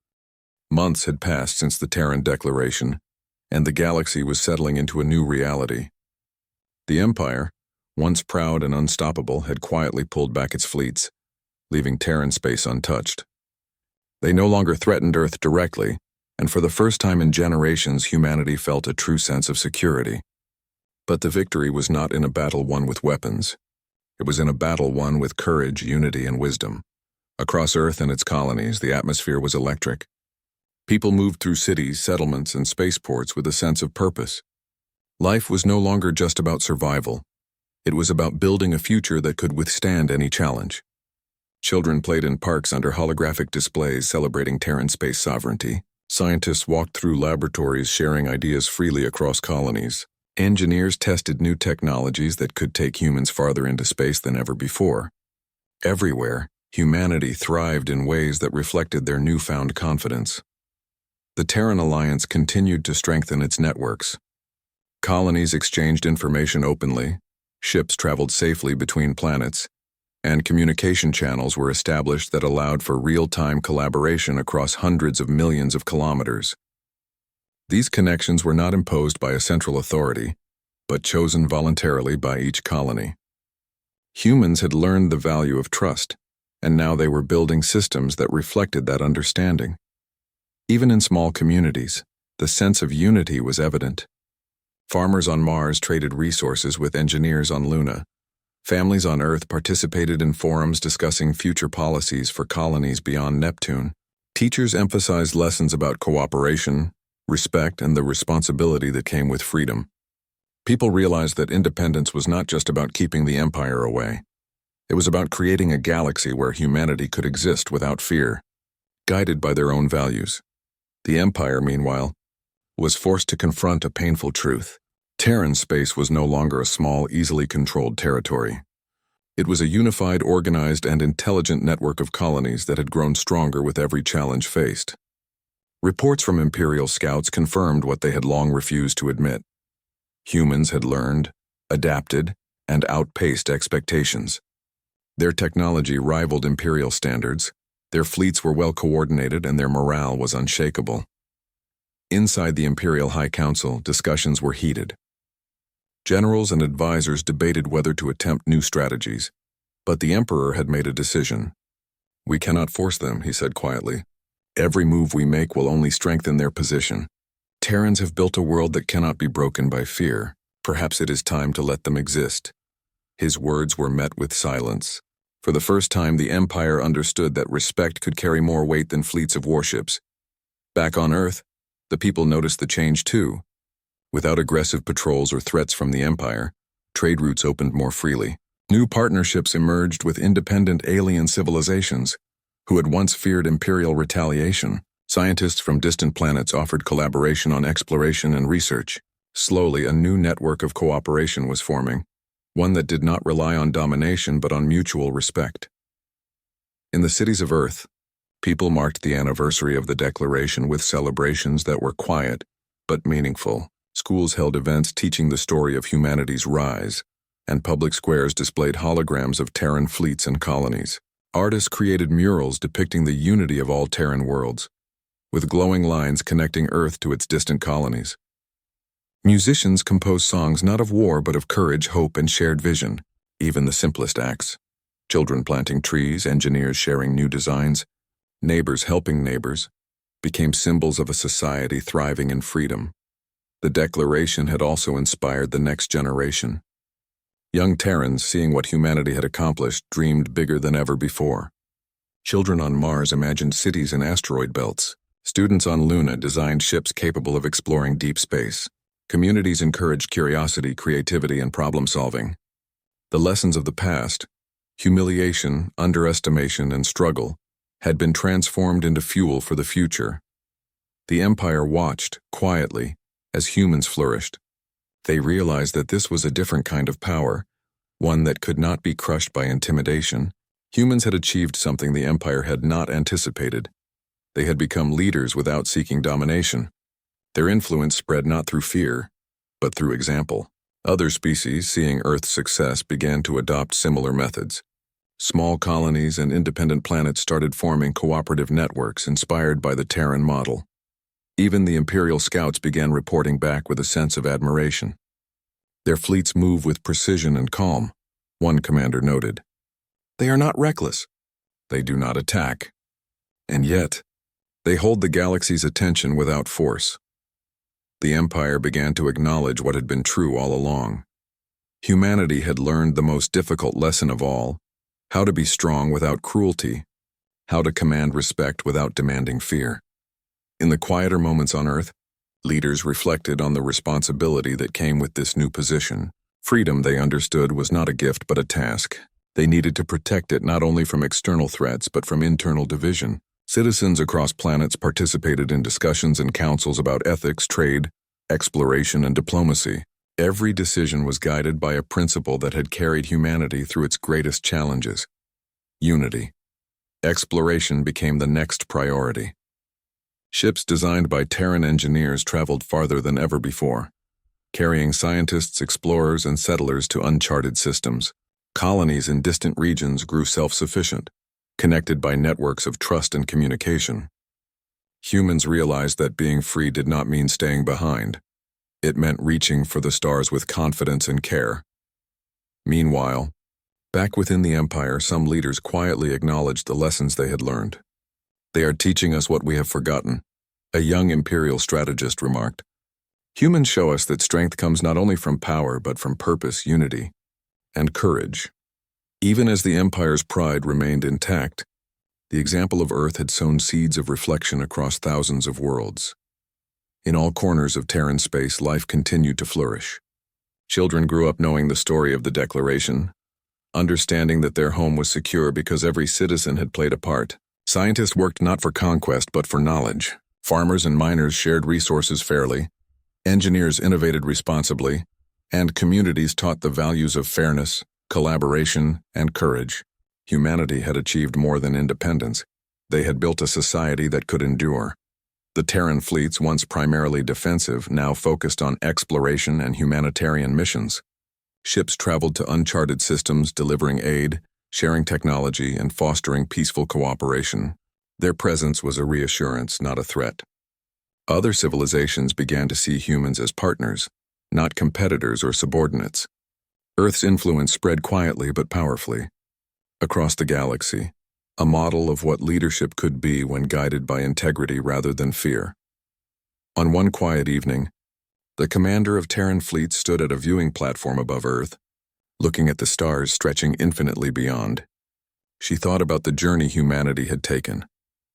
Months had passed since the Terran Declaration, and the galaxy was settling into a new reality. The Empire, once proud and unstoppable, had quietly pulled back its fleets, leaving Terran space untouched. They no longer threatened Earth directly, and for the first time in generations, humanity felt a true sense of security. But the victory was not in a battle won with weapons. It was in a battle won with courage, unity, and wisdom. Across Earth and its colonies, the atmosphere was electric. People moved through cities, settlements, and spaceports with a sense of purpose. Life was no longer just about survival. It was about building a future that could withstand any challenge. Children played in parks under holographic displays celebrating Terran space sovereignty. Scientists walked through laboratories sharing ideas freely across colonies. Engineers tested new technologies that could take humans farther into space than ever before. Everywhere, humanity thrived in ways that reflected their newfound confidence. The Terran Alliance continued to strengthen its networks. Colonies exchanged information openly, ships traveled safely between planets, and communication channels were established that allowed for real-time collaboration across hundreds of millions of kilometers. These connections were not imposed by a central authority, but chosen voluntarily by each colony. Humans had learned the value of trust, and now they were building systems that reflected that understanding. Even in small communities, the sense of unity was evident. Farmers on Mars traded resources with engineers on Luna. Families on Earth participated in forums discussing future policies for colonies beyond Neptune. Teachers emphasized lessons about cooperation, respect, and the responsibility that came with freedom. People realized that independence was not just about keeping the Empire away. It was about creating a galaxy where humanity could exist without fear, guided by their own values. The Empire, meanwhile, was forced to confront a painful truth. Terran space was no longer a small, easily controlled territory. It was a unified, organized, and intelligent network of colonies that had grown stronger with every challenge faced. Reports from Imperial scouts confirmed what they had long refused to admit. Humans had learned, adapted, and outpaced expectations. Their technology rivaled Imperial standards, their fleets were well coordinated, and their morale was unshakable. Inside the Imperial High Council, discussions were heated. Generals and advisors debated whether to attempt new strategies, but the Emperor had made a decision. "We cannot force them," he said quietly. "Every move we make will only strengthen their position. Terrans have built a world that cannot be broken by fear. Perhaps it is time to let them exist. His words were met with silence. For the first time, the Empire understood that respect could carry more weight than fleets of warships. Back on Earth, the people noticed the change too. Without aggressive patrols or threats from the Empire, trade routes opened more freely. New partnerships emerged with independent alien civilizations who had once feared imperial retaliation. Scientists from distant planets offered collaboration on exploration and research. Slowly, a new network of cooperation was forming, one that did not rely on domination but on mutual respect. In the cities of Earth, people marked the anniversary of the Declaration with celebrations that were quiet but meaningful. Schools held events teaching the story of humanity's rise, and public squares displayed holograms of Terran fleets and colonies. Artists created murals depicting the unity of all Terran worlds, with glowing lines connecting Earth to its distant colonies. Musicians composed songs not of war but of courage, hope, and shared vision. Even the simplest acts, children planting trees, engineers sharing new designs, neighbors helping neighbors, became symbols of a society thriving in freedom. The Declaration had also inspired the next generation. Young Terrans, seeing what humanity had accomplished, dreamed bigger than ever before. Children on Mars imagined cities in asteroid belts. Students on Luna designed ships capable of exploring deep space. Communities encouraged curiosity, creativity, and problem-solving. The lessons of the past, humiliation, underestimation, and struggle, had been transformed into fuel for the future. The Empire watched, quietly, as humans flourished. They realized that this was a different kind of power, one that could not be crushed by intimidation. Humans had achieved something the Empire had not anticipated. They had become leaders without seeking domination. Their influence spread not through fear, but through example. Other species, seeing Earth's success, began to adopt similar methods. Small colonies and independent planets started forming cooperative networks inspired by the Terran model. Even the Imperial Scouts began reporting back with a sense of admiration. Their fleets move with precision and calm, one commander noted. They are not reckless. They do not attack. And yet, they hold the galaxy's attention without force. The Empire began to acknowledge what had been true all along. Humanity had learned the most difficult lesson of all, how to be strong without cruelty, how to command respect without demanding fear. In the quieter moments on Earth, leaders reflected on the responsibility that came with this new position. Freedom, they understood, was not a gift but a task. They needed to protect it not only from external threats but from internal division. Citizens across planets participated in discussions and councils about ethics, trade, exploration, and diplomacy. Every decision was guided by a principle that had carried humanity through its greatest challenges: unity. Exploration became the next priority. Ships designed by Terran engineers traveled farther than ever before, carrying scientists, explorers, and settlers to uncharted systems. Colonies in distant regions grew self-sufficient, connected by networks of trust and communication. Humans realized that being free did not mean staying behind. It meant reaching for the stars with confidence and care. Meanwhile, back within the Empire, some leaders quietly acknowledged the lessons they had learned. They are teaching us what we have forgotten, a young Imperial strategist remarked. Humans show us that strength comes not only from power but from purpose, unity, and courage. Even as the Empire's pride remained intact, the example of Earth had sown seeds of reflection across thousands of worlds. In all corners of Terran space, life continued to flourish. Children grew up knowing the story of the Declaration, understanding that their home was secure because every citizen had played a part. Scientists worked not for conquest but for knowledge. Farmers and miners shared resources fairly. Engineers innovated responsibly, and communities taught the values of fairness, collaboration, and courage. Humanity had achieved more than independence. They had built a society that could endure. The Terran fleets, once primarily defensive, now focused on exploration and humanitarian missions. Ships traveled to uncharted systems, delivering aid, sharing technology, and fostering peaceful cooperation. Their presence was a reassurance, not a threat. Other civilizations began to see humans as partners, not competitors or subordinates. Earth's influence spread quietly but powerfully. Across the galaxy, a model of what leadership could be when guided by integrity rather than fear. On one quiet evening, The commander of Terran fleet stood at a viewing platform above Earth, looking at the stars stretching infinitely beyond. She thought about the journey humanity had taken,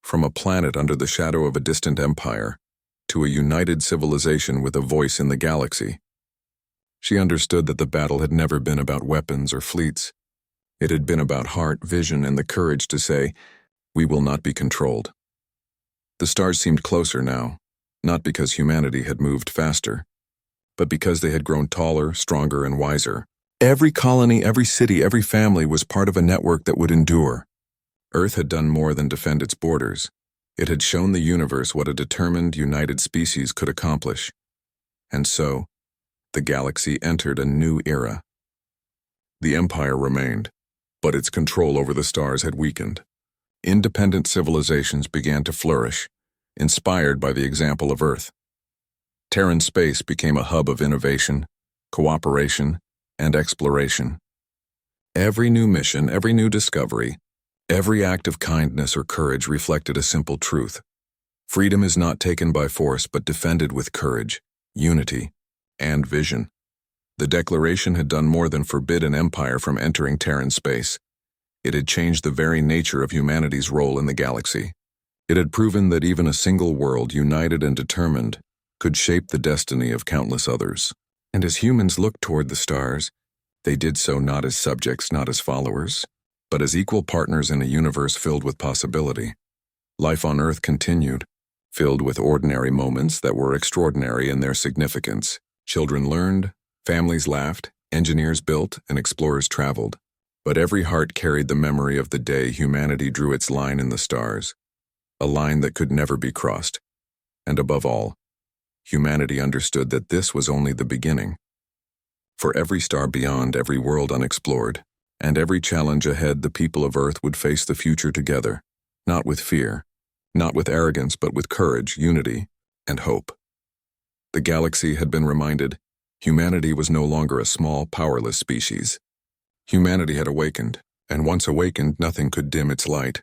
from a planet under the shadow of a distant empire to a united civilization with a voice in the galaxy. She understood that the battle had never been about weapons or fleets. It had been about heart, vision, and the courage to say, "We will not be controlled." The stars seemed closer now, not because humanity had moved faster, but because they had grown taller, stronger, and wiser. Every colony, every city, every family was part of a network that would endure. Earth had done more than defend its borders. It had shown the universe what a determined, united species could accomplish. And so, the galaxy entered a new era. The Empire remained, but its control over the stars had weakened. Independent civilizations began to flourish, inspired by the example of Earth. Terran space became a hub of innovation, cooperation, and exploration. Every new mission, every new discovery, every act of kindness or courage reflected a simple truth. Freedom is not taken by force but defended with courage, unity, and vision. The Declaration had done more than forbid an empire from entering Terran space. It had changed the very nature of humanity's role in the galaxy. It had proven that even a single world, united and determined, could shape the destiny of countless others. And as humans looked toward the stars, they did so not as subjects, not as followers, but as equal partners in a universe filled with possibility. Life on Earth continued, filled with ordinary moments that were extraordinary in their significance. Children learned, families laughed, engineers built, and explorers traveled. But every heart carried the memory of the day humanity drew its line in the stars, a line that could never be crossed. And above all, humanity understood that this was only the beginning. For every star beyond, every world unexplored, and every challenge ahead, the people of Earth would face the future together, not with fear, not with arrogance, but with courage, unity, and hope. The galaxy had been reminded humanity was no longer a small, powerless species. Humanity had awakened, and once awakened, nothing could dim its light.